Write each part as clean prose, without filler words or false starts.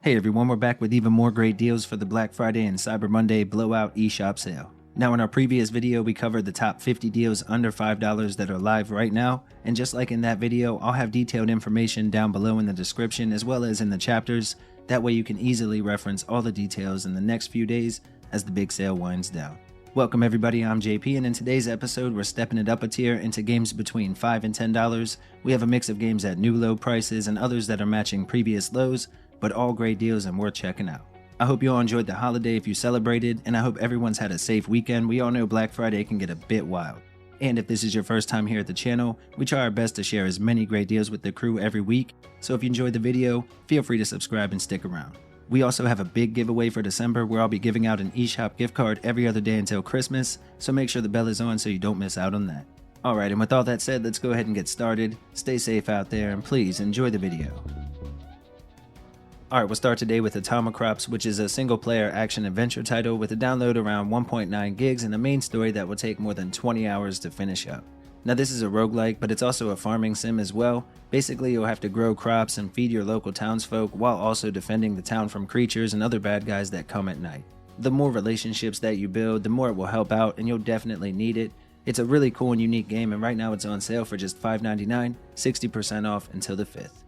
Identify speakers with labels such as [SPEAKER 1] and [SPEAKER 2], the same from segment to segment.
[SPEAKER 1] Hey everyone, we're back with even more great deals for the Black Friday and Cyber Monday Blowout eShop sale. Now in our previous video, we covered the top 50 deals under $5 that are live right now, and just like in that video, I'll have detailed information down below in the description as well as in the chapters. That way you can easily reference all the details in the next few days as the big sale winds down. Welcome everybody, I'm JP, and in today's episode we're stepping it up a tier into games between $5 and $10. We have a mix of games at new low prices and others that are matching previous lows, but all great deals and worth checking out. I hope you all enjoyed the holiday if you celebrated, and I hope everyone's had a safe weekend. We all know Black Friday can get a bit wild. And if this is your first time here at the channel, we try our best to share as many great deals with the crew every week, so if you enjoyed the video, feel free to subscribe and stick around. We also have a big giveaway for December where I'll be giving out an eShop gift card every other day until Christmas, so make sure the bell is on so you don't miss out on that. Alright, and with all that said, let's go ahead and get started. Stay safe out there and please enjoy the video. Alright, we'll start today with Atomicrops, which is a single-player action-adventure title with a download around 1.9 gigs and a main story that will take more than 20 hours to finish up. Now this is a roguelike, but it's also a farming sim as well. Basically, you'll have to grow crops and feed your local townsfolk while also defending the town from creatures and other bad guys that come at night. The more relationships that you build, the more it will help out, and you'll definitely need it. It's a really cool and unique game, and right now it's on sale for just $5.99, 60% off until the 5th.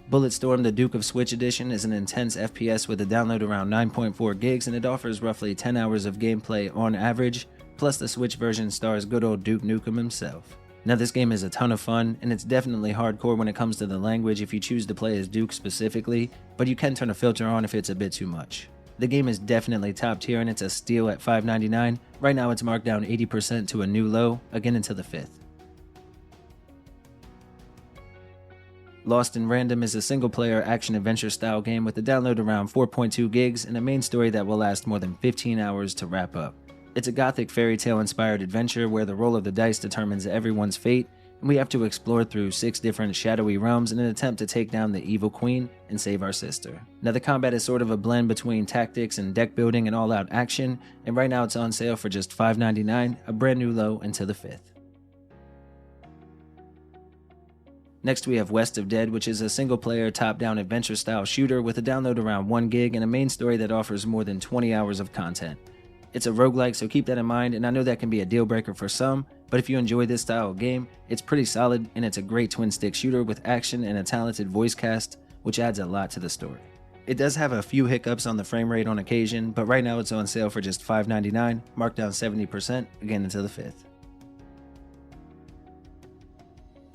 [SPEAKER 1] Bulletstorm, the Duke of Switch edition, is an intense FPS with a download around 9.4 gigs and it offers roughly 10 hours of gameplay on average, plus the Switch version stars good old Duke Nukem himself. Now this game is a ton of fun, and it's definitely hardcore when it comes to the language if you choose to play as Duke specifically, but you can turn a filter on if it's a bit too much. The game is definitely top tier and it's a steal at $5.99. Right now it's marked down 80% to a new low, again until the 5th. Lost in Random is a single-player action-adventure style game with a download around 4.2 gigs and a main story that will last more than 15 hours to wrap up. It's a gothic fairy tale inspired adventure where the roll of the dice determines everyone's fate, and we have to explore through 6 different shadowy realms in an attempt to take down the evil queen and save our sister. Now the combat is sort of a blend between tactics and deck building and all-out action, and right now it's on sale for just $5.99, a brand new low until the 5th. Next we have West of Dead, which is a single-player top-down adventure-style shooter with a download around 1 gig and a main story that offers more than 20 hours of content. It's a roguelike, so keep that in mind, and I know that can be a deal-breaker for some, but if you enjoy this style of game, it's pretty solid, and it's a great twin-stick shooter with action and a talented voice cast, which adds a lot to the story. It does have a few hiccups on the frame rate on occasion, but right now it's on sale for just $5.99, marked down 70%, again until the 5th.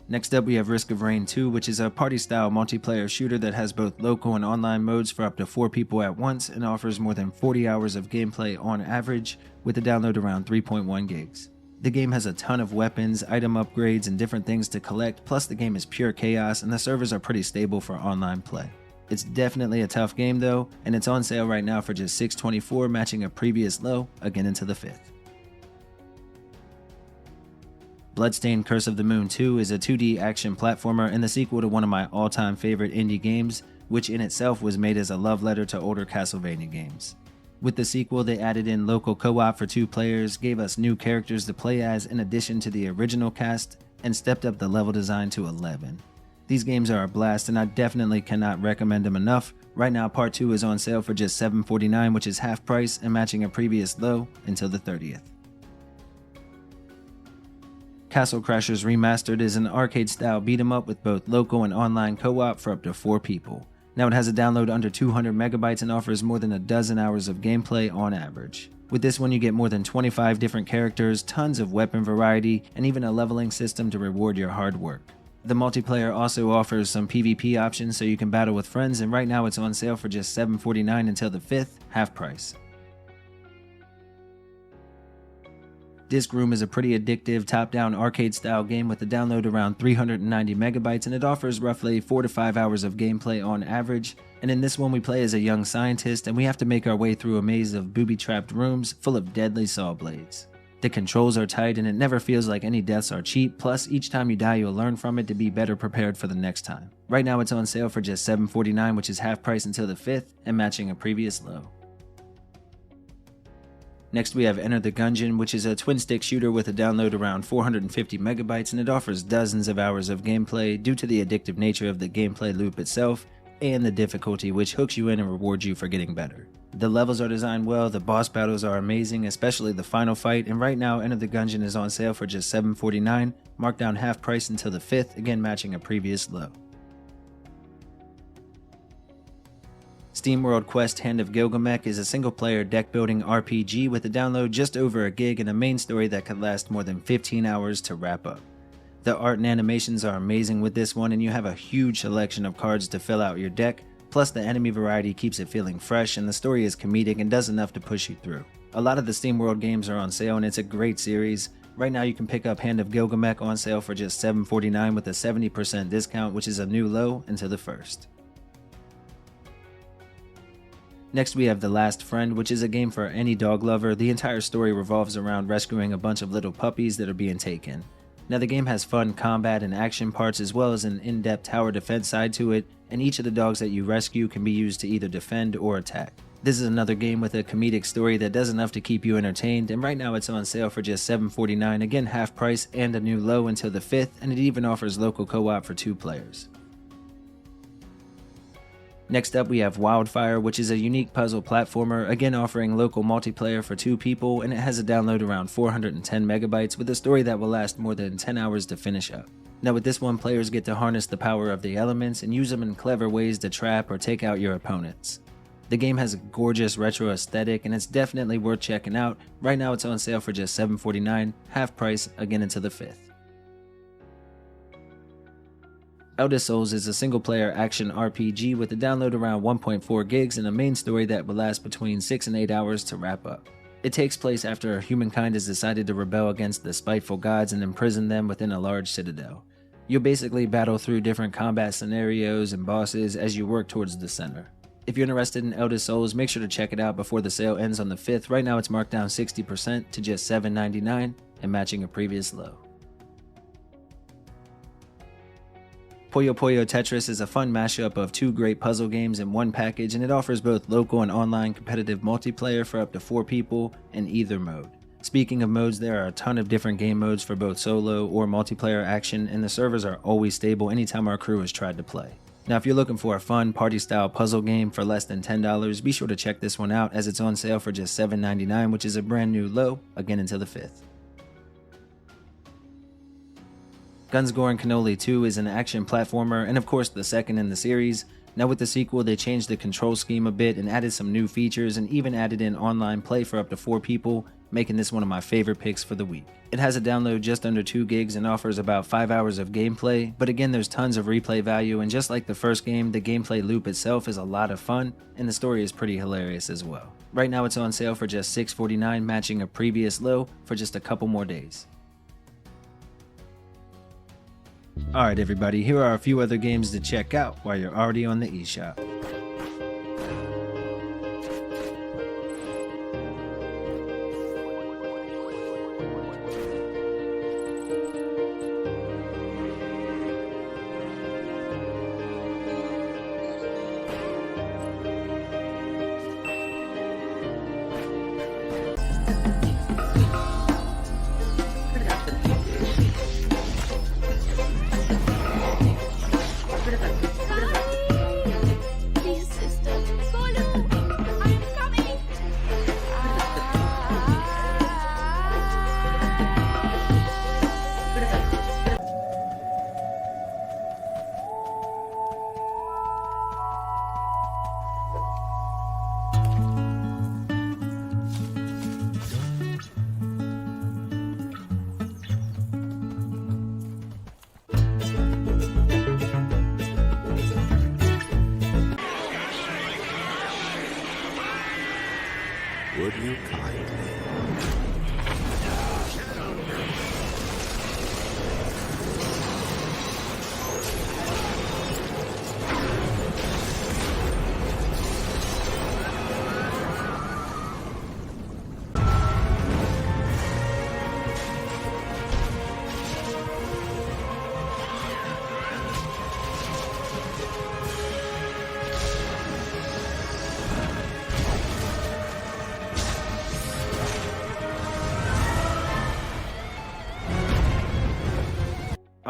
[SPEAKER 1] Next up we have Risk of Rain 2, which is a party-style multiplayer shooter that has both local and online modes for up to 4 people at once and offers more than 40 hours of gameplay on average with a download around 3.1 gigs. The game has a ton of weapons, item upgrades, and different things to collect, plus the game is pure chaos and the servers are pretty stable for online play. It's definitely a tough game though, and it's on sale right now for just $6.24, matching a previous low, again into the 5th. Bloodstained Curse of the Moon 2 is a 2D action platformer and the sequel to one of my all-time favorite indie games, which in itself was made as a love letter to older Castlevania games. With the sequel, they added in local co-op for 2 players, gave us new characters to play as in addition to the original cast, and stepped up the level design to 11. These games are a blast and I definitely cannot recommend them enough. Right now part 2 is on sale for just $7.49, which is half price and matching a previous low until the 30th. Castle Crashers Remastered is an arcade-style beat-em-up with both local and online co-op for up to 4 people. Now it has a download under 200 megabytes and offers more than a dozen hours of gameplay on average. With this one you get more than 25 different characters, tons of weapon variety, and even a leveling system to reward your hard work. The multiplayer also offers some PvP options so you can battle with friends, and right now it's on sale for just $7.49 until the 5th, half price. Disc Room is a pretty addictive top-down arcade-style game with a download around 390 megabytes and it offers roughly 4 to 5 hours of gameplay on average, and in this one we play as a young scientist and we have to make our way through a maze of booby-trapped rooms full of deadly saw blades. The controls are tight and it never feels like any deaths are cheap, plus each time you die you'll learn from it to be better prepared for the next time. Right now it's on sale for just $7.49, which is half price until the 5th and matching a previous low. Next we have Enter the Gungeon, which is a twin-stick shooter with a download around 450 megabytes, and it offers dozens of hours of gameplay due to the addictive nature of the gameplay loop itself and the difficulty, which hooks you in and rewards you for getting better. The levels are designed well, the boss battles are amazing, especially the final fight, and right now Enter the Gungeon is on sale for just $7.49, marked down half price until the 5th, again matching a previous low. SteamWorld Quest Hand of Gilgamech is a single-player deck-building RPG with a download just over a gig and a main story that could last more than 15 hours to wrap up. The art and animations are amazing with this one, and you have a huge selection of cards to fill out your deck, plus the enemy variety keeps it feeling fresh, and the story is comedic and does enough to push you through. A lot of the SteamWorld games are on sale and it's a great series. Right now you can pick up Hand of Gilgamech on sale for just $7.49 with a 70% discount, which is a new low until the 1st. Next we have The Last Friend, which is a game for any dog lover. The entire story revolves around rescuing a bunch of little puppies that are being taken. Now the game has fun combat and action parts as well as an in-depth tower defense side to it, and each of the dogs that you rescue can be used to either defend or attack. This is another game with a comedic story that does enough to keep you entertained, and right now it's on sale for just $7.49, again half price and a new low until the 5th, and it even offers local co-op for 2 players. Next up we have Wildfire, which is a unique puzzle platformer, again offering local multiplayer for 2 people, and it has a download around 410 megabytes with a story that will last more than 10 hours to finish up. Now with this one, players get to harness the power of the elements and use them in clever ways to trap or take out your opponents. The game has a gorgeous retro aesthetic and it's definitely worth checking out. Right now it's on sale for just $7.49, half price, again until the 5th. Eldest Souls is a single-player action RPG with a download around 1.4 gigs and a main story that will last between 6 and 8 hours to wrap up. It takes place after humankind has decided to rebel against the spiteful gods and imprison them within a large citadel. You'll basically battle through different combat scenarios and bosses as you work towards the center. If you're interested in Eldest Souls, make sure to check it out before the sale ends on the 5th. Right now it's marked down 60% to just $7.99 and matching a previous low. Puyo Tetris is a fun mashup of 2 great puzzle games in one package, and it offers both local and online competitive multiplayer for up to 4 people in either mode. Speaking of modes, there are a ton of different game modes for both solo or multiplayer action, and the servers are always stable anytime our crew has tried to play. Now if you're looking for a fun party-style puzzle game for less than $10, be sure to check this one out as it's on sale for just $7.99, which is a brand new low, again until the 5th. Gore and Cannoli 2 is an action platformer and of course the second in the series. Now with the sequel they changed the control scheme a bit and added some new features and even added in online play for up to 4 people, making this one of my favorite picks for the week. It has a download just under 2 gigs and offers about 5 hours of gameplay, but again there's tons of replay value, and just like the first game, the gameplay loop itself is a lot of fun and the story is pretty hilarious as well. Right now it's on sale for just $6.49, matching a previous low for just a couple more days. Alright everybody, here are a few other games to check out while you're already on the eShop.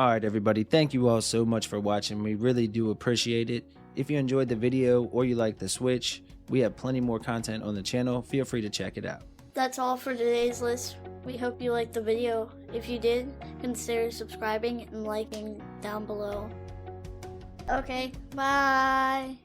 [SPEAKER 1] Alright everybody, thank you all so much for watching. We really do appreciate it. If you enjoyed the video or you like the Switch, we have plenty more content on the channel. Feel free to check it out.
[SPEAKER 2] That's all for today's list. We hope you liked the video. If you did, consider subscribing and liking down below. Okay, bye!